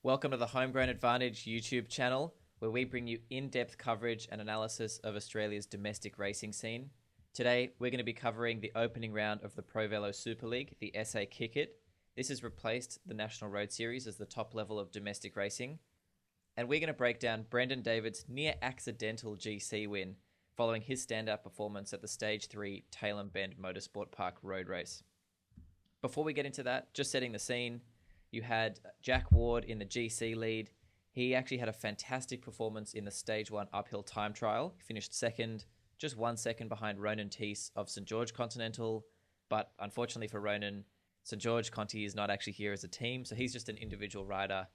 Welcome to the Homegrown Advantage YouTube channel, where we bring you in-depth coverage and analysis of Australia's domestic racing scene. Today, we're going to be covering the opening round of the Pro Velo Super League, the SA Kick It. This has replaced the National Road Series as the top level of domestic racing. And we're going to break down Brendon Davids' near-accidental GC win following his standout performance at the Stage 3 Tailem Bend Motorsport Park road race. Before we get into that, just setting the scene, you had Jack Ward in the GC lead. He actually had a fantastic performance in the Stage 1 uphill time trial. He finished second, just 1 second behind Ronan Teese of St George Continental. But unfortunately for Ronan, St George Conti is not actually here as a team, so he's just an individual rider.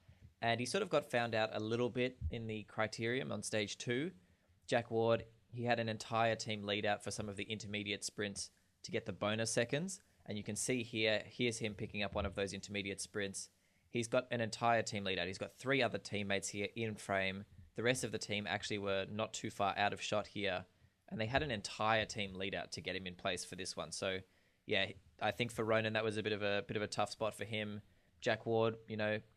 And he sort of got found out a little bit in the criterium on Stage 2. Jack Ward, he had an entire team lead out for some of the intermediate sprints to get the bonus seconds. And you can see here, here's him picking up one of those intermediate sprints. He's got an entire team lead out. He's got 3 other teammates here in frame. The rest of the team actually were not too far out of shot here. And they had an entire team lead out to get him in place for this one. So, yeah, I think for Ronan, that was a bit of a tough spot for him. Jack Ward,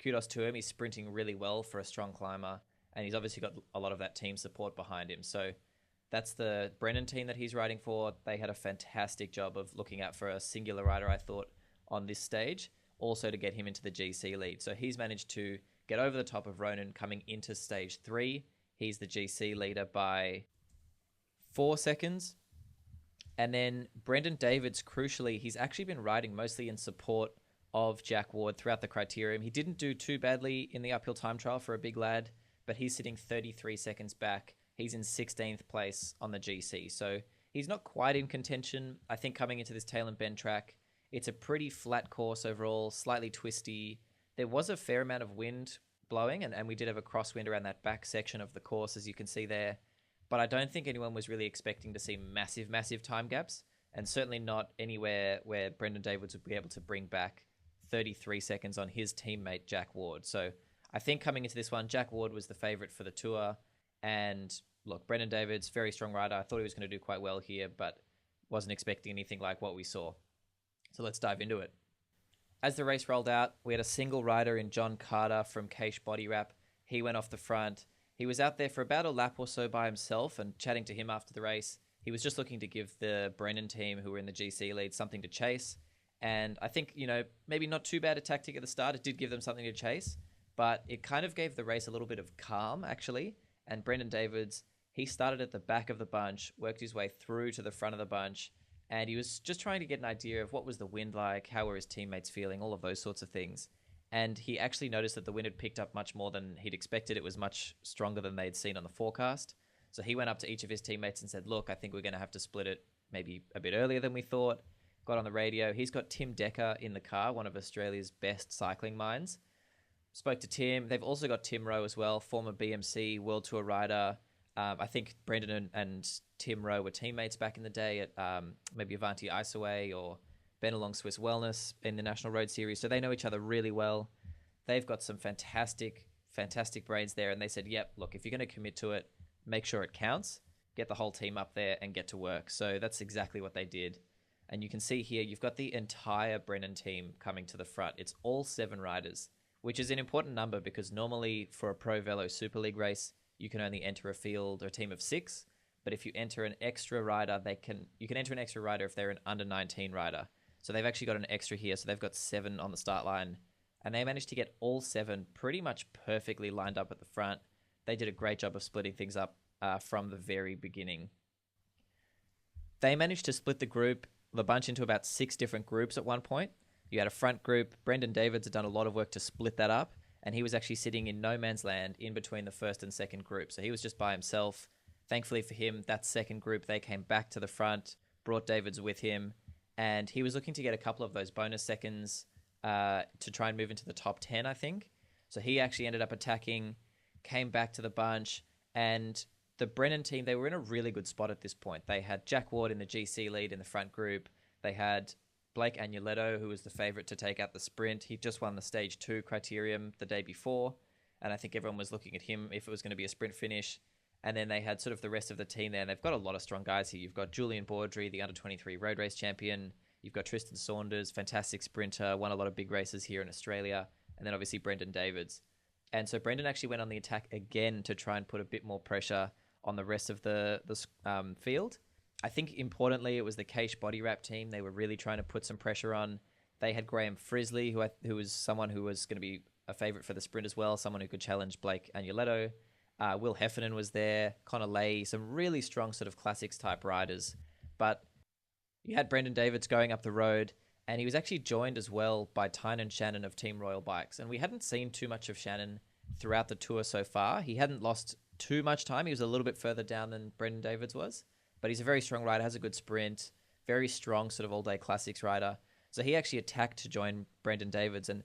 kudos to him. He's sprinting really well for a strong climber. And he's obviously got a lot of that team support behind him. So that's the Brendon team that he's riding for. They had a fantastic job of looking out for a singular rider, I thought, on this stage, also to get him into the GC lead. So he's managed to get over the top of Ronan coming into Stage 3. He's the GC leader by 4 seconds. And then Brendon Davids, crucially, he's actually been riding mostly in support of Jack Ward throughout the criterium. He didn't do too badly in the uphill time trial for a big lad, but he's sitting 33 seconds back. He's in 16th place on the GC, so he's not quite in contention. I think coming into this Tailem Bend track, it's a pretty flat course overall, slightly twisty. There was a fair amount of wind blowing, and we did have a crosswind around that back section of the course, as you can see there. But I don't think anyone was really expecting to see massive time gaps, and certainly not anywhere where Brendon Davids would be able to bring back 33 seconds on his teammate, Jack Ward. So I think coming into this one, Jack Ward was the favourite for the tour. And look, Brendon Davids, very strong rider. I thought he was going to do quite well here, but wasn't expecting anything like what we saw. So let's dive into it. As the race rolled out, we had a single rider in John Carter from Caish Body Wrap. He went off the front. He was out there for about a lap or so by himself, and chatting to him after the race, he was just looking to give the Brendon team, who were in the GC lead, something to chase. And I think, maybe not too bad a tactic at the start. It did give them something to chase, but it kind of gave the race a little bit of calm, actually. And Brendon Davids, he started at the back of the bunch, worked his way through to the front of the bunch, and he was just trying to get an idea of what was the wind like, how were his teammates feeling, all of those sorts of things. And he actually noticed that the wind had picked up much more than he'd expected. It was much stronger than they'd seen on the forecast. So he went up to each of his teammates and said, look, I think we're going to have to split it maybe a bit earlier than we thought. Got on the radio. He's got Tim Decker in the car, one of Australia's best cycling minds. Spoke to Tim. They've also got Tim Rowe as well, former BMC World Tour rider. I think Brendon and Tim Rowe were teammates back in the day at maybe Avanti Isoway or Benelong Swiss Wellness in the National Road Series. So they know each other really well. They've got some fantastic brains there. And they said, yep, look, if you're going to commit to it, make sure it counts. Get the whole team up there and get to work. So that's exactly what they did. And you can see here, you've got the entire Brendon team coming to the front. It's all 7 riders, which is an important number because normally for a Pro Velo Super League race, you can only enter a field or a team of 6. But if you enter an extra rider, you can enter an extra rider if they're an under 19 rider. So they've actually got an extra here. So they've got 7 on the start line. And they managed to get all 7 pretty much perfectly lined up at the front. They did a great job of splitting things up from the very beginning. They managed to split the bunch into about 6 different groups at one point. You had a front group. Brendon Davids had done a lot of work to split that up, and he was actually sitting in no man's land in between the first and second group. So he was just by himself. Thankfully for him, that second group, they came back to the front, brought Davids with him, and he was looking to get a couple of those bonus seconds to try and move into the top 10, I think. So he actually ended up attacking, came back to the bunch, and the Brendon team, they were in a really good spot at this point. They had Jack Ward in the GC lead in the front group. They had Blake Agnoletto, who was the favourite to take out the sprint. He just won the Stage 2 criterium the day before, and I think everyone was looking at him if it was going to be a sprint finish. And then they had sort of the rest of the team there, and they've got a lot of strong guys here. You've got Julian Baudry, the under-23 road race champion. You've got Tristan Saunders, fantastic sprinter, won a lot of big races here in Australia. And then obviously Brendon Davids. And so Brendon actually went on the attack again to try and put a bit more pressure on the rest of the field. I think importantly, it was the Caish body wrap team. They were really trying to put some pressure on. They had Graham Frisley, who was someone who was going to be a favourite for the sprint as well, someone who could challenge Blake Agnoletto. Will Heffernan was there, Connor Lay, some really strong sort of classics type riders. But you had Brendon Davids going up the road, and he was actually joined as well by Tynan Shannon of Team Royal Bikes. And we hadn't seen too much of Shannon throughout the tour so far. He hadn't lost too much time. He was a little bit further down than Brendon Davids was, but he's a very strong rider, has a good sprint, very strong sort of all-day classics rider. So he actually attacked to join Brendon Davids. And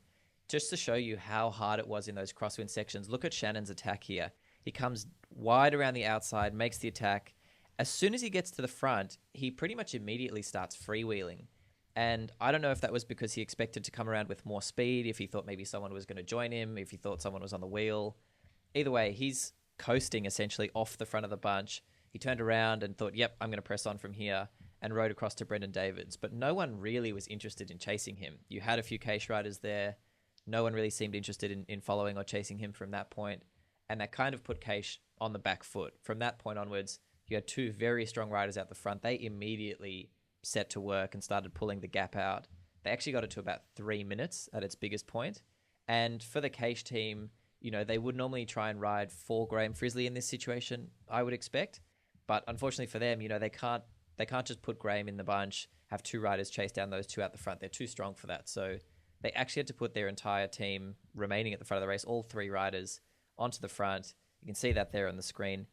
just to show you how hard it was in those crosswind sections, look at Shannon's attack here. He comes wide around the outside, makes the attack. As soon as he gets to the front, he pretty much immediately starts freewheeling. And I don't know if that was because he expected to come around with more speed, if he thought maybe someone was going to join him, if he thought someone was on the wheel. Either way, he's coasting essentially off the front of the bunch. He turned around and thought, yep, I'm going to press on from here, and rode across to Brendon Davids. But no one really was interested in chasing him. You had a few Caish riders there. No one really seemed interested in following or chasing him from that point. And that kind of put Caish on the back foot. From that point onwards, you had two very strong riders out the front. They immediately set to work and started pulling the gap out. They actually got it to about 3 minutes at its biggest point. And for the Caish team, they would normally try and ride for Graham Frisley in this situation, I would expect. But unfortunately for them, they can't just put Graham in the bunch, have two riders chase down those two out the front. They're too strong for that. So they actually had to put their entire team remaining at the front of the race, all three riders, onto the front. You can see that there on the screen.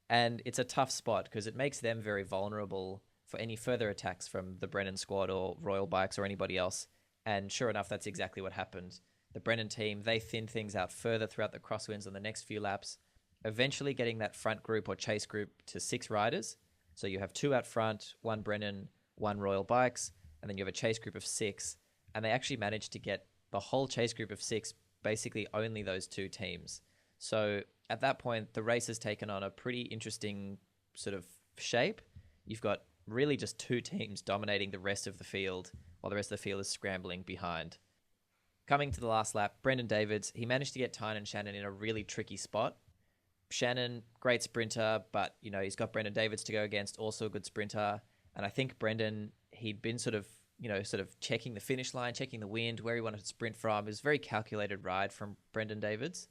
And it's a tough spot because it makes them very vulnerable for any further attacks from the Brendon squad or Royal Bikes or anybody else. And sure enough, that's exactly what happened. The Brendon team, they thinned things out further throughout the crosswinds on the next few laps, eventually getting that front group or chase group to 6 riders. So you have 2 out front, 1 Brendon, 1 Royal Bikes, and then you have a chase group of 6. And they actually managed to get the whole chase group of 6, basically only those 2 teams. So at that point, the race has taken on a pretty interesting sort of shape. You've got really just 2 teams dominating the rest of the field, while the rest of the field is scrambling behind. Coming to the last lap, Brendon Davids, he managed to get Tynan Shannon in a really tricky spot. Shannon, great sprinter, but, he's got Brendon Davids to go against, also a good sprinter. And I think Brendon, he'd been sort of checking the finish line, checking the wind, where he wanted to sprint from. It was a very calculated ride from Brendon Davids.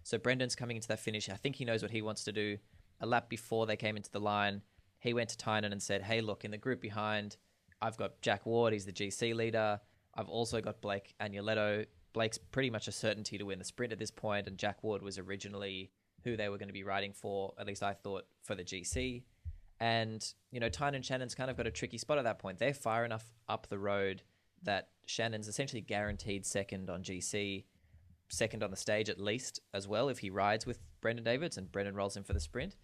So Brendon's coming into that finish. I think he knows what he wants to do. A lap before they came into the line, he went to Tynan and said, hey, look, in the group behind, I've got Jack Ward. He's the GC leader. I've also got Blake Agnoletto. Blake's pretty much a certainty to win the sprint at this point, and Jack Ward was originally who they were going to be riding for, at least I thought, for the GC. And, Tynan Shannon's kind of got a tricky spot at that point. They're far enough up the road that Shannon's essentially guaranteed second on GC, second on the stage at least as well, if he rides with Brendon Davids and Brendon rolls him for the sprint.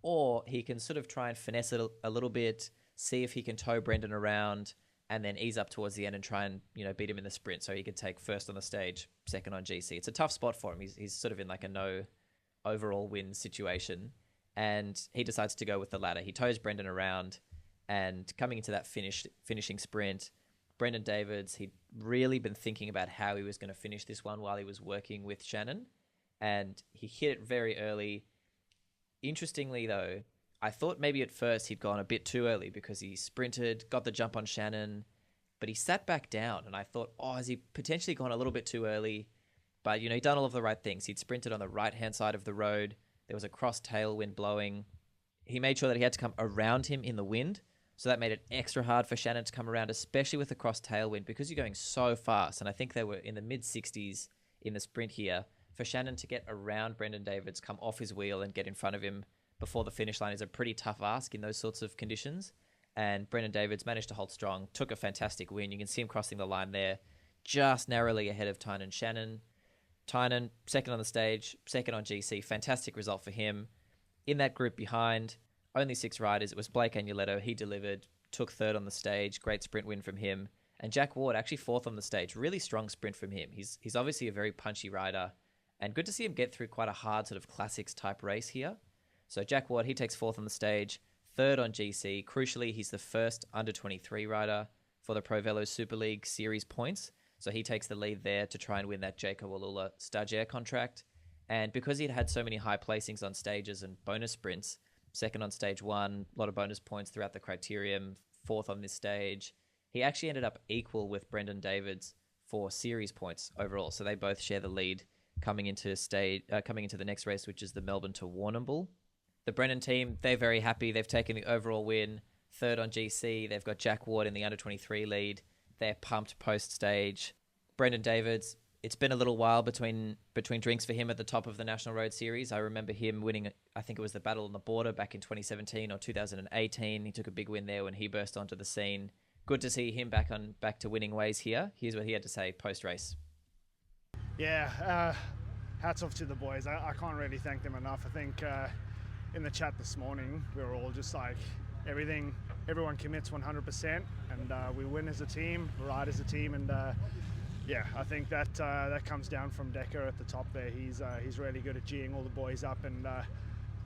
Or he can sort of try and finesse it a little bit, see if he can tow Brendon around, and then ease up towards the end and try and, beat him in the sprint so he could take first on the stage, second on GC. It's a tough spot for him. He's sort of in like a no overall win situation, and he decides to go with the latter. He tows Brendon around, and coming into that finishing sprint, Brendon Davids, he'd really been thinking about how he was going to finish this one while he was working with Shannon, and he hit it very early. Interestingly, though, I thought maybe at first he'd gone a bit too early because he sprinted, got the jump on Shannon, but he sat back down, and I thought, has he potentially gone a little bit too early? But, he'd done all of the right things. He'd sprinted on the right-hand side of the road. There was a cross tailwind blowing. He made sure that he had to come around him in the wind, so that made it extra hard for Shannon to come around, especially with the cross tailwind, because you're going so fast, and I think they were in the mid-60s in the sprint here. For Shannon to get around Brendon Davids, come off his wheel and get in front of him before the finish line is a pretty tough ask in those sorts of conditions. And Brendon Davids managed to hold strong, took a fantastic win. You can see him crossing the line there, just narrowly ahead of Tynan Shannon. Tynan, second on the stage, second on GC. Fantastic result for him. In that group behind, only 6 riders. It was Blake Agnoletto. He delivered, took third on the stage. Great sprint win from him. And Jack Ward, actually fourth on the stage. Really strong sprint from him. He's obviously a very punchy rider. And good to see him get through quite a hard sort of classics type race here. So Jack Ward, he takes fourth on the stage, third on GC. Crucially, he's the first under-23 rider for the Pro Velo Super League series points. So he takes the lead there to try and win that Jacob Alula Stagiaire contract. And because he'd had so many high placings on stages and bonus sprints, second on stage one, a lot of bonus points throughout the criterium, fourth on this stage, he actually ended up equal with Brendon Davids for series points overall. So they both share the lead coming into the next race, which is the Melbourne to Warrnambool. The Brendon team, they're very happy. They've taken the overall win, third on GC. They've got Jack Ward in the under-23 lead. They're pumped post-stage. Brendon Davids, it's been a little while between drinks for him at the top of the National Road Series. I remember him winning, I think it was the Battle on the Border back in 2017 or 2018. He took a big win there when he burst onto the scene. Good to see him back to winning ways here. Here's what he had to say post-race. Yeah, hats off to the boys. I can't really thank them enough. I think in the chat this morning, we were all just like, everyone commits 100%, and we win as a team, ride as a team, and yeah, I think that comes down from Decker at the top there. He's really good at geeing all the boys up, and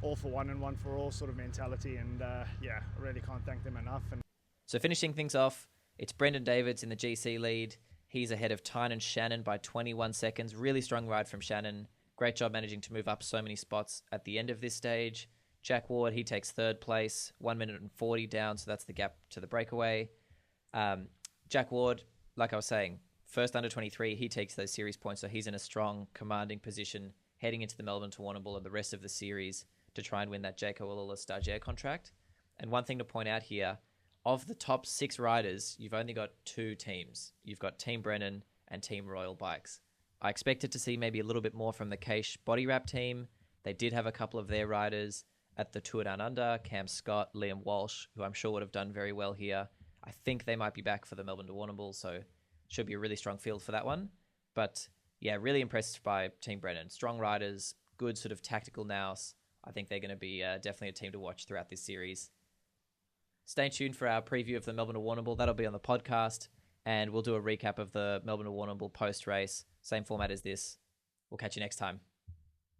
all for one and one for all sort of mentality, and yeah, I really can't thank them enough. And so finishing things off, it's Brendon Davids in the GC lead. He's ahead of Tyne and Shannon by 21 seconds. Really strong ride from Shannon. Great job managing to move up so many spots at the end of this stage. Jack Ward, he takes third place, 1 minute and 40 down, so that's the gap to the breakaway. Jack Ward, like I was saying, first under 23, he takes those series points, so he's in a strong, commanding position heading into the Melbourne to Warrnambool and the rest of the series to try and win that Jayco Ulula Stagiaire contract. And one thing to point out here, of the top 6 riders, you've only got 2 teams. You've got Team Brennan and Team Royal Bikes. I expected to see maybe a little bit more from the Caish Body Wrap team. They did have a couple of their riders at the Tour Down Under, Cam Scott, Liam Walsh, who I'm sure would have done very well here. I think they might be back for the Melbourne to Warrnambool, so should be a really strong field for that one. But yeah, really impressed by Team Brennan. Strong riders, good sort of tactical nous. I think they're going to be definitely a team to watch throughout this series. Stay tuned for our preview of the Melbourne to Warrnambool. That'll be on the podcast, and we'll do a recap of the Melbourne to Warrnambool post-race. Same format as this. We'll catch you next time.